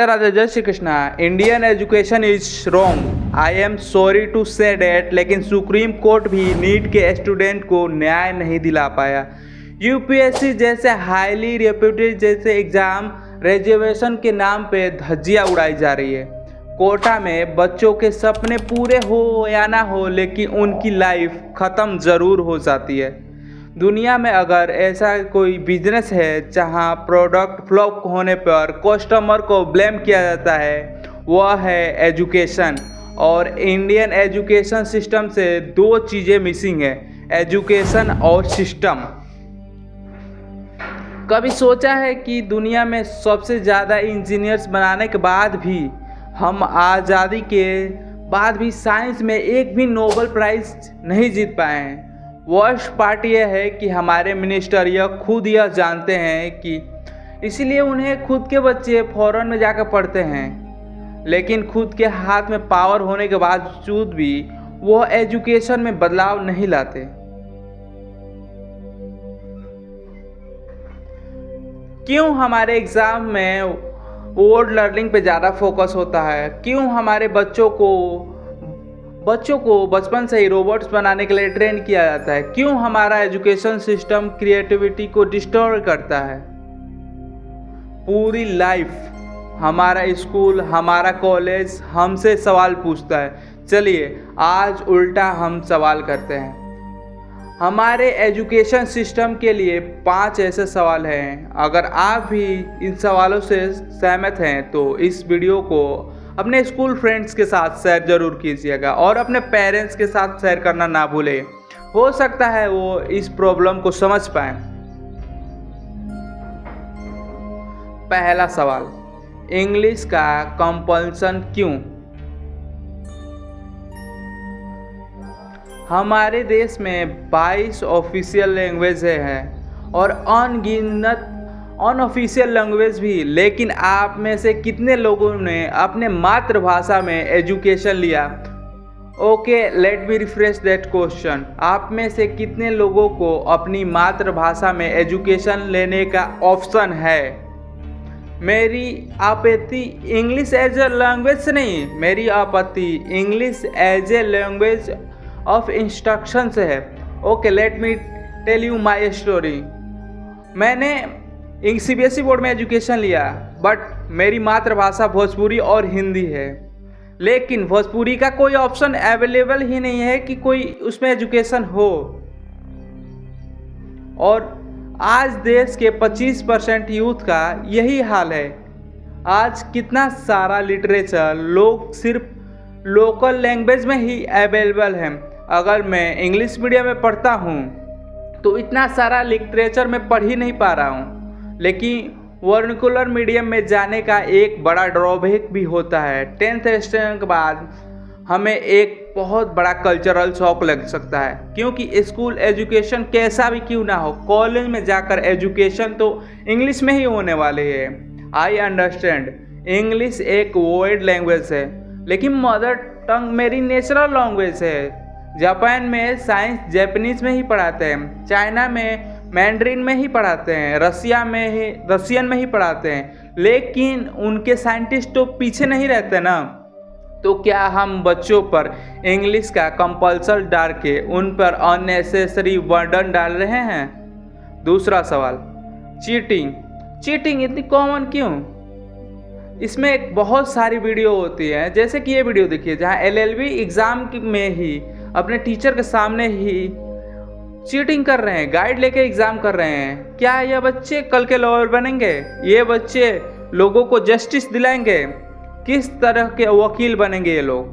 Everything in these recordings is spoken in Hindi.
राधे जय Shri Krishna. Indian education is wrong, I am sorry to say that, लेकिन सुप्रीम कोर्ट भी नीट के स्टूडेंट को न्याय नहीं दिला पाया। यूपीएससी जैसे हाईली रेप्यूटेड जैसे एग्ज़ाम रिजर्वेशन के नाम पे धज्जियाँ उड़ाई जा रही है। कोटा में बच्चों के सपने पूरे हो या ना हो, लेकिन उनकी लाइफ ख़त्म ज़रूर हो जाती है। दुनिया में अगर ऐसा कोई बिजनेस है जहां प्रोडक्ट फ्लॉप होने पर कस्टमर को ब्लेम किया जाता है, वह है एजुकेशन। और इंडियन एजुकेशन सिस्टम से दो चीज़ें मिसिंग है, एजुकेशन और सिस्टम। कभी सोचा है कि दुनिया में सबसे ज़्यादा इंजीनियर्स बनाने के बाद भी हम आज़ादी के बाद भी साइंस में एक भी नोबेल प्राइज़ नहीं जीत पाए हैं। वर्स्ट पार्ट यह है कि हमारे मिनिस्टर खुद यह जानते हैं कि इसलिए उन्हें खुद के बच्चे फॉरेन में जाकर पढ़ते हैं, लेकिन खुद के हाथ में पावर होने के बावजूद भी वो एजुकेशन में बदलाव नहीं लाते। क्यों हमारे एग्ज़ाम में वर्ड लर्निंग पे ज़्यादा फोकस होता है? क्यों हमारे बच्चों को बचपन से ही रोबोट्स बनाने के लिए ट्रेन किया जाता है? क्यों हमारा एजुकेशन सिस्टम क्रिएटिविटी को डिस्टॉर्ट करता है? पूरी लाइफ हमारा स्कूल, हमारा कॉलेज हमसे सवाल पूछता है। चलिए आज उल्टा हम सवाल करते हैं। हमारे एजुकेशन सिस्टम के लिए 5 ऐसे सवाल हैं। अगर आप भी इन सवालों से सहमत हैं तो इस वीडियो को अपने स्कूल फ्रेंड्स के साथ शेयर जरूर कीजिएगा और अपने पेरेंट्स के साथ शेयर करना ना भूलें। हो सकता है वो इस प्रॉब्लम को समझ पाएं। पहला सवाल, इंग्लिश का कंपल्सन क्यों? हमारे देश में 22 ऑफिशियल लैंग्वेज हैं और अनगिनत अनऑफिशियल लैंग्वेज भी, लेकिन आप में से कितने लोगों ने अपने मातृभाषा में एजुकेशन लिया? Okay, let me refresh that question. आप में से कितने लोगों को अपनी मातृभाषा में एजुकेशन लेने का ऑप्शन है? मेरी आपत्ति इंग्लिश एज ए लैंग्वेज से नहीं, मेरी आपत्ति English as a language of instruction से है। Okay, let me tell you my story. मैंने सीबीएसई बोर्ड में एजुकेशन लिया, बट मेरी मातृभाषा भोजपुरी और हिंदी है, लेकिन भोजपुरी का कोई ऑप्शन अवेलेबल ही नहीं है कि कोई उसमें एजुकेशन हो। और आज देश के 25% यूथ का यही हाल है। आज कितना सारा लिटरेचर लोग सिर्फ लोकल लैंग्वेज में ही अवेलेबल है। अगर मैं इंग्लिश मीडियम में पढ़ता हूँ तो इतना सारा लिटरेचर मैं पढ़ ही नहीं पा रहा हूँ, लेकिन वर्नाकुलर मीडियम में जाने का एक बड़ा ड्रॉबैक भी होता है। 10th स्टैंडर्ड के बाद हमें एक बहुत बड़ा कल्चरल शॉक लग सकता है, क्योंकि स्कूल एजुकेशन कैसा भी क्यों ना हो, कॉलेज में जाकर एजुकेशन तो इंग्लिश में ही होने वाले है। आई अंडरस्टैंड इंग्लिश एक वर्ल्ड लैंग्वेज है, लेकिन मदर टंग मेरी नेचुरल लैंग्वेज है। जापान में साइंस जापानीज में ही पढ़ाते हैं, चाइना में मैंड्रीन में ही पढ़ाते हैं, रशियन में ही पढ़ाते हैं, लेकिन उनके साइंटिस्ट तो पीछे नहीं रहते ना। तो क्या हम बच्चों पर इंग्लिश का कंपल्सन डाल के उन पर अननेसेसरी बर्डन डाल रहे हैं? दूसरा सवाल, चीटिंग इतनी कॉमन क्यों? इसमें एक बहुत सारी वीडियो होती है, जैसे कि ये वीडियो देखिए जहाँ LLB एग्ज़ाम में ही अपने टीचर के सामने ही चीटिंग कर रहे हैं, गाइड लेके एग्ज़ाम कर रहे हैं। क्या ये बच्चे कल के लॉयर बनेंगे? ये बच्चे लोगों को जस्टिस दिलाएंगे? किस तरह के वकील बनेंगे ये लोग?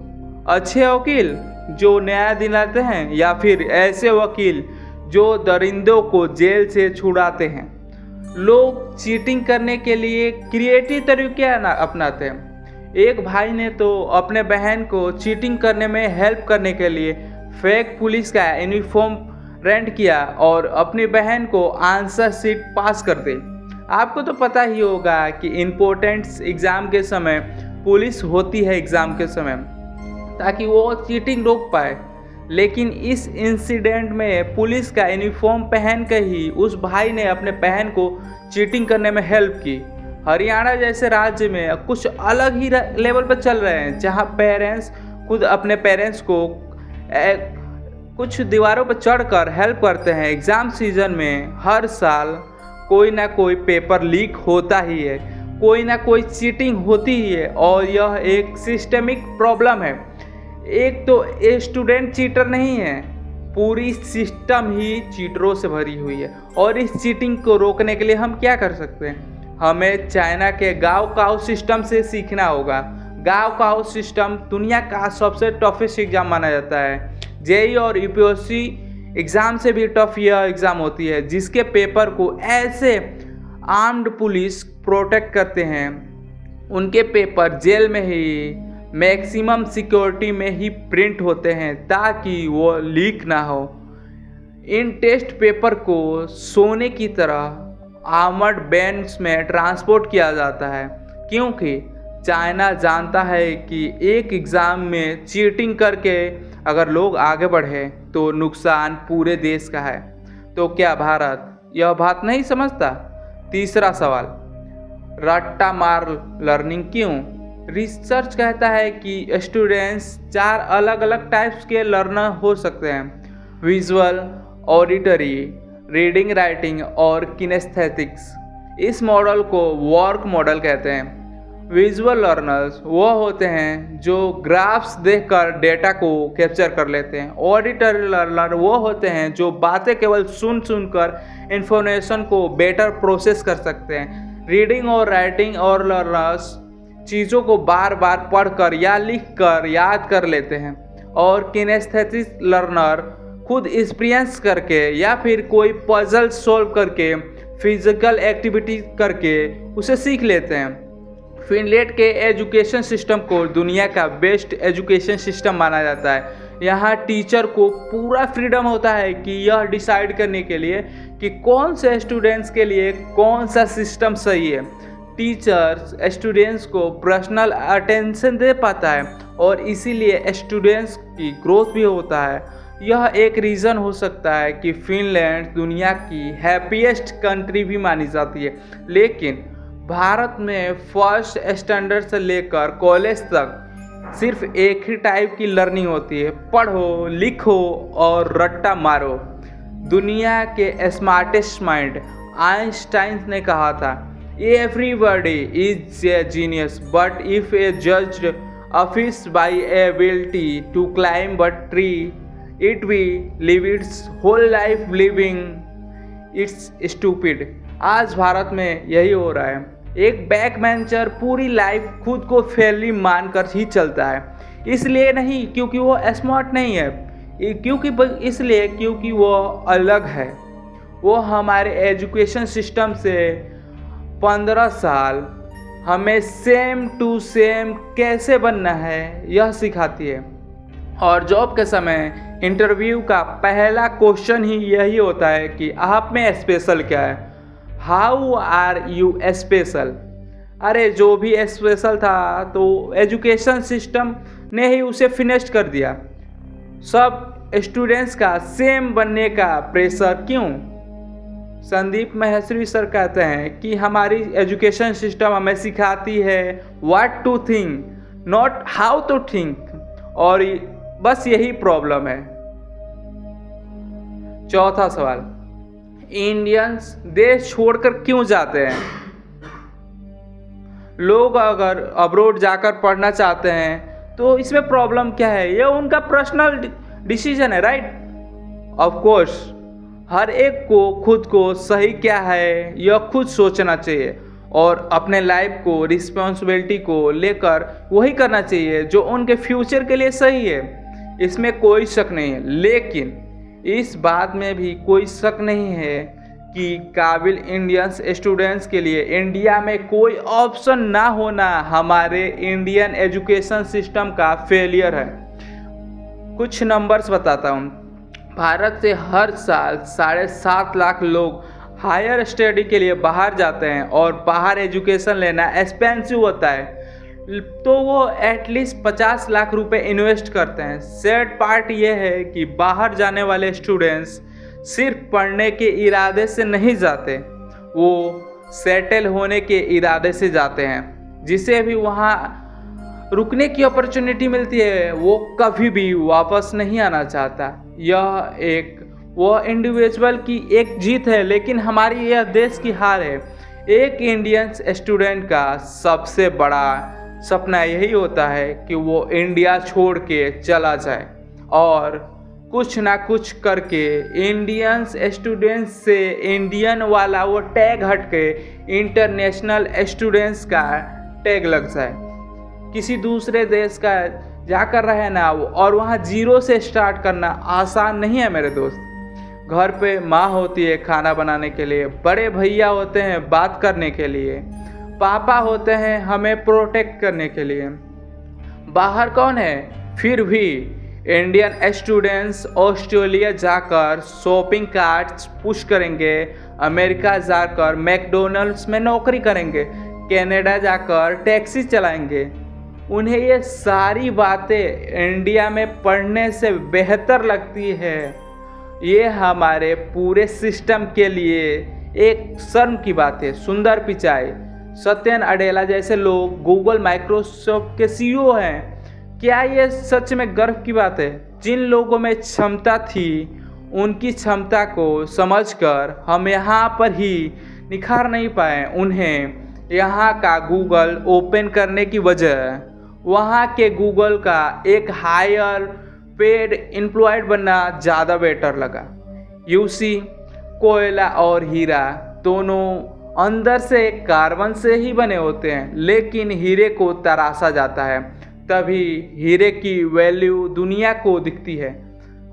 अच्छे वकील जो न्याय दिलाते हैं, या फिर ऐसे वकील जो दरिंदों को जेल से छुड़ाते हैं? लोग चीटिंग करने के लिए क्रिएटिव तरीके अपनाते हैं। एक भाई ने तो अपने बहन को चीटिंग करने में हेल्प करने के लिए फेक पुलिस का यूनिफॉर्म रेंट किया और अपनी बहन को आंसर शीट पास कर दी। आपको तो पता ही होगा कि इम्पोर्टेंट एग्ज़ाम के समय पुलिस होती है एग्ज़ाम के समय, ताकि वो चीटिंग रोक पाए, लेकिन इस इंसिडेंट में पुलिस का यूनिफॉर्म पहन कर ही उस भाई ने अपने बहन को चीटिंग करने में हेल्प की। हरियाणा जैसे राज्य में कुछ अलग ही लेवल पर चल रहे हैं, जहां पेरेंट्स खुद अपने पेरेंट्स को कुछ दीवारों पर चढ़कर हेल्प करते हैं। एग्ज़ाम सीजन में हर साल कोई ना कोई पेपर लीक होता ही है, कोई ना कोई चीटिंग होती ही है, और यह एक सिस्टमिक प्रॉब्लम है। एक तो स्टूडेंट चीटर नहीं है, पूरी सिस्टम ही चीटरों से भरी हुई है। और इस चीटिंग को रोकने के लिए हम क्या कर सकते हैं? हमें चाइना के गांव काओ सिस्टम से सीखना होगा। गांव काओ सिस्टम दुनिया का सबसे टफेस्ट एग्ज़ाम माना जाता है। जेई और यूपीएससी एग्ज़ाम से भी टफ यह एग्ज़ाम होती है, जिसके पेपर को ऐसे आर्म्ड पुलिस प्रोटेक्ट करते हैं। उनके पेपर जेल में ही मैक्सिमम सिक्योरिटी में ही प्रिंट होते हैं ताकि वो लीक ना हो। इन टेस्ट पेपर को सोने की तरह आर्मर्ड बैंड्स में ट्रांसपोर्ट किया जाता है, क्योंकि चाइना जानता है कि एक एग्ज़ाम में चीटिंग करके अगर लोग आगे बढ़े तो नुकसान पूरे देश का है। तो क्या भारत यह बात नहीं समझता? तीसरा सवाल, रट्टा मार लर्निंग क्यों? रिसर्च कहता है कि स्टूडेंट्स 4 अलग अलग टाइप्स के लर्नर हो सकते हैं: विजुअल, ऑडिटरी, रीडिंग राइटिंग और किनेस्थेटिक्स। इस मॉडल को वर्क मॉडल कहते हैं। विजुअल लर्नर्स वो होते हैं जो ग्राफ्स देखकर डेटा को कैप्चर कर लेते हैं। ऑडिटरी लर्नर वो होते हैं जो बातें केवल सुनकर इंफॉर्मेशन को बेटर प्रोसेस कर सकते हैं। रीडिंग और राइटिंग और लर्नर्स चीज़ों को बार बार पढ़कर या लिखकर याद कर लेते हैं। और किनेस्थेटिक लर्नर खुद एक्सपीरियंस करके या फिर कोई पजल सॉल्व करके, फिजिकल एक्टिविटी करके उसे सीख लेते हैं। फिनलैंड के एजुकेशन सिस्टम को दुनिया का बेस्ट एजुकेशन सिस्टम माना जाता है। यहाँ टीचर को पूरा फ्रीडम होता है कि यह डिसाइड करने के लिए कि कौन से स्टूडेंट्स के लिए कौन सा सिस्टम सही है। टीचर्स स्टूडेंट्स को पर्सनल अटेंशन दे पाता है और इसीलिए स्टूडेंट्स की ग्रोथ भी होता है। यह एक रीज़न हो सकता है कि फिनलैंड दुनिया की हैप्पीएस्ट कंट्री भी मानी जाती है। लेकिन भारत में फर्स्ट स्टैंडर्ड से लेकर कॉलेज तक सिर्फ एक ही टाइप की लर्निंग होती है: पढ़ो, लिखो और रट्टा मारो। दुनिया के स्मार्टेस्ट माइंड आइंस्टाइन ने कहा था, everybody is a genius but if a judged a fish by ability to climb a tree it will live its whole life living its stupid. आज भारत में यही हो रहा है। एक बैक बेंचर पूरी लाइफ खुद को फेली मानकर ही चलता है, इसलिए नहीं क्योंकि वो स्मार्ट नहीं है, क्योंकि वो अलग है। वो हमारे एजुकेशन सिस्टम से 15 साल हमें सेम टू सेम कैसे बनना है यह सिखाती है। और जॉब के समय इंटरव्यू का पहला क्वेश्चन ही यही होता है कि आप में स्पेशल क्या है। How are you special? अरे जो भी स्पेशल था तो एजुकेशन सिस्टम ने ही उसे फिनिश कर दिया। सब स्टूडेंट्स का सेम बनने का प्रेशर क्यों? संदीप माहेश्वरी सर कहते हैं कि हमारी एजुकेशन सिस्टम हमें सिखाती है what to think, not how to think, और बस यही प्रॉब्लम है। चौथा सवाल, इंडियंस देश छोड़कर क्यों जाते हैं? लोग अगर अब्रॉड जाकर पढ़ना चाहते हैं तो इसमें प्रॉब्लम क्या है? ये उनका पर्सनल डिसीजन है, राइट? ऑफ कोर्स हर एक को खुद को सही क्या है यह खुद सोचना चाहिए और अपने लाइफ को, रिस्पॉन्सिबिलिटी को लेकर वही करना चाहिए जो उनके फ्यूचर के लिए सही है। इसमें कोई शक नहीं है। लेकिन इस बात में भी कोई शक नहीं है कि काबिल इंडियंस स्टूडेंट्स के लिए इंडिया में कोई ऑप्शन ना होना हमारे इंडियन एजुकेशन सिस्टम का फेलियर है। कुछ नंबर्स बताता हूँ। भारत से हर साल 7.5 लाख लोग हायर स्टडी के लिए बाहर जाते हैं और बाहर एजुकेशन लेना एक्सपेंसिव होता है, तो वो एटलीस्ट 50 लाख रुपए इन्वेस्ट करते हैं। सैड पार्ट ये है कि बाहर जाने वाले स्टूडेंट्स सिर्फ पढ़ने के इरादे से नहीं जाते, वो सेटल होने के इरादे से जाते हैं। जिसे भी वहाँ रुकने की अपॉर्चुनिटी मिलती है वो कभी भी वापस नहीं आना चाहता। यह एक वो इंडिविजुअल की एक जीत है, लेकिन हमारी यह देश की हार है। एक इंडियन स्टूडेंट का सबसे बड़ा सपना यही होता है कि वो इंडिया छोड़ के चला जाए और कुछ ना कुछ करके इंडियन स्टूडेंट्स से इंडियन वाला वो टैग हट के इंटरनेशनल स्टूडेंट्स का टैग लग जाए। किसी दूसरे देश का जाकर रहना और वहाँ जीरो से स्टार्ट करना आसान नहीं है मेरे दोस्त। घर पे माँ होती है खाना बनाने के लिए, बड़े भैया होते हैं बात करने के लिए, पापा होते हैं हमें प्रोटेक्ट करने के लिए। बाहर कौन है? फिर भी इंडियन स्टूडेंट्स ऑस्ट्रेलिया जाकर शॉपिंग कार्ट्स पुश करेंगे, अमेरिका जाकर मैकडोनल्ड्स में नौकरी करेंगे, कनाडा जाकर टैक्सी चलाएंगे। उन्हें ये सारी बातें इंडिया में पढ़ने से बेहतर लगती है। ये हमारे पूरे सिस्टम के लिए एक शर्म की बात है। सुंदर पिचाई, सत्यन अडेला जैसे लोग गूगल माइक्रोसॉफ्ट के सीईओ हैं। क्या ये सच में गर्व की बात है? जिन लोगों में क्षमता थी उनकी क्षमता को समझकर हम यहाँ पर ही निखार नहीं पाए। उन्हें यहाँ का गूगल ओपन करने की वजह वहाँ के गूगल का एक हायर पेड एम्प्लॉयड बनना ज़्यादा बेटर लगा। यूसी कोयला और हीरा दोनों अंदर से कार्बन से ही बने होते हैं, लेकिन हीरे को तराशा जाता है तभी हीरे की वैल्यू दुनिया को दिखती है।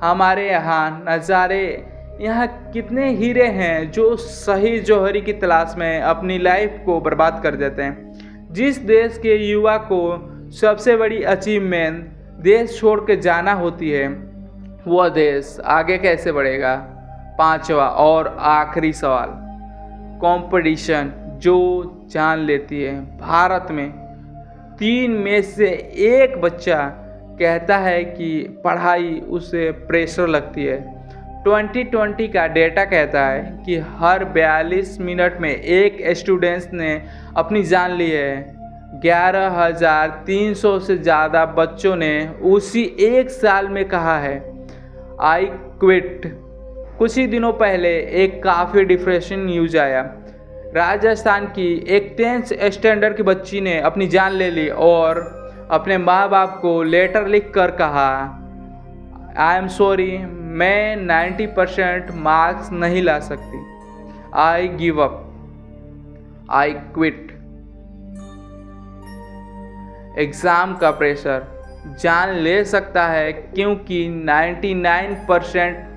हमारे यहाँ नज़ारे यहाँ कितने हीरे हैं जो सही जौहरी की तलाश में अपनी लाइफ को बर्बाद कर देते हैं। जिस देश के युवा को सबसे बड़ी अचीवमेंट देश छोड़ के जाना होती है वह देश आगे कैसे बढ़ेगा? पांचवा और आखिरी सवाल, कंपटीशन जो जान लेती है। भारत में 3 में से 1 बच्चा कहता है कि पढ़ाई उसे प्रेशर लगती है। 2020 का डेटा कहता है कि हर 42 मिनट में एक स्टूडेंट्स ने अपनी जान ली है। 11,300 से ज़्यादा बच्चों ने उसी एक साल में कहा है आई क्विट। कुछ ही दिनों पहले एक काफ़ी डिप्रेशन न्यूज आया। राजस्थान की एक 10th स्टैंडर्ड की बच्ची ने अपनी जान ले ली और अपने माँ बाप को लेटर लिख कर कहा आई एम सॉरी, मैं 90% मार्क्स नहीं ला सकती। I give up, I quit. Exam का प्रेशर जान ले सकता है क्योंकि 99%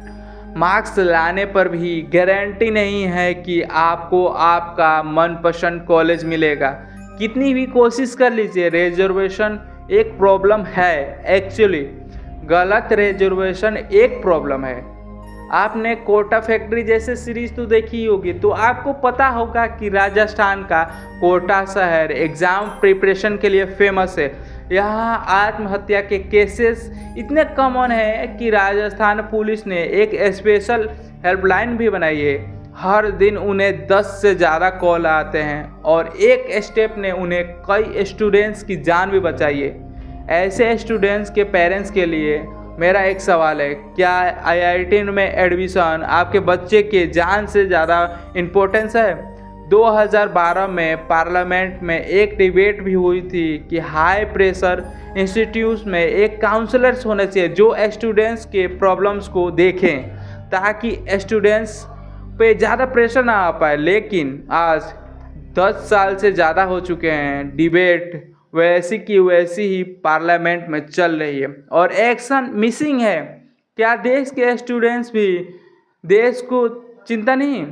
मार्क्स लाने पर भी गारंटी नहीं है कि आपको आपका मनपसंद कॉलेज मिलेगा। कितनी भी कोशिश कर लीजिए, रिजर्वेशन एक प्रॉब्लम है। एक्चुअली गलत रिजर्वेशन एक प्रॉब्लम है। आपने कोटा फैक्ट्री जैसे सीरीज तो देखी होगी, तो आपको पता होगा कि राजस्थान का कोटा शहर एग्ज़ाम प्रिपरेशन के लिए फेमस है। यहाँ आत्महत्या के केसेस इतने कॉमन है कि राजस्थान पुलिस ने एक स्पेशल हेल्पलाइन भी बनाई है। हर दिन उन्हें 10 से ज़्यादा कॉल आते हैं और एक स्टेप ने उन्हें कई स्टूडेंट्स की जान भी बचाई है। ऐसे स्टूडेंट्स के पेरेंट्स के लिए मेरा एक सवाल है, क्या IIT में एडमिशन आपके बच्चे के जान से ज़्यादा इम्पोर्टेंस है? 2012 में पार्लियामेंट में एक डिबेट भी हुई थी कि हाई प्रेशर इंस्टीट्यूट में एक काउंसलर्स होने चाहिए जो स्टूडेंट्स के प्रॉब्लम्स को देखें ताकि स्टूडेंट्स पे ज़्यादा प्रेशर ना आ पाए। लेकिन आज 10 साल से ज़्यादा हो चुके हैं, डिबेट वैसी की वैसी ही पार्लियामेंट में चल रही है और एक्शन मिसिंग है। क्या देश के स्टूडेंट्स भी देश को चिंता नहीं?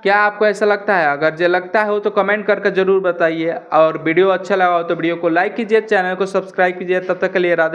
क्या आपको ऐसा लगता है? अगर जो लगता हो तो कमेंट करके ज़रूर बताइए और वीडियो अच्छा लगा हो तो वीडियो को लाइक कीजिए, चैनल को सब्सक्राइब कीजिए। तब तक के लिए राधे।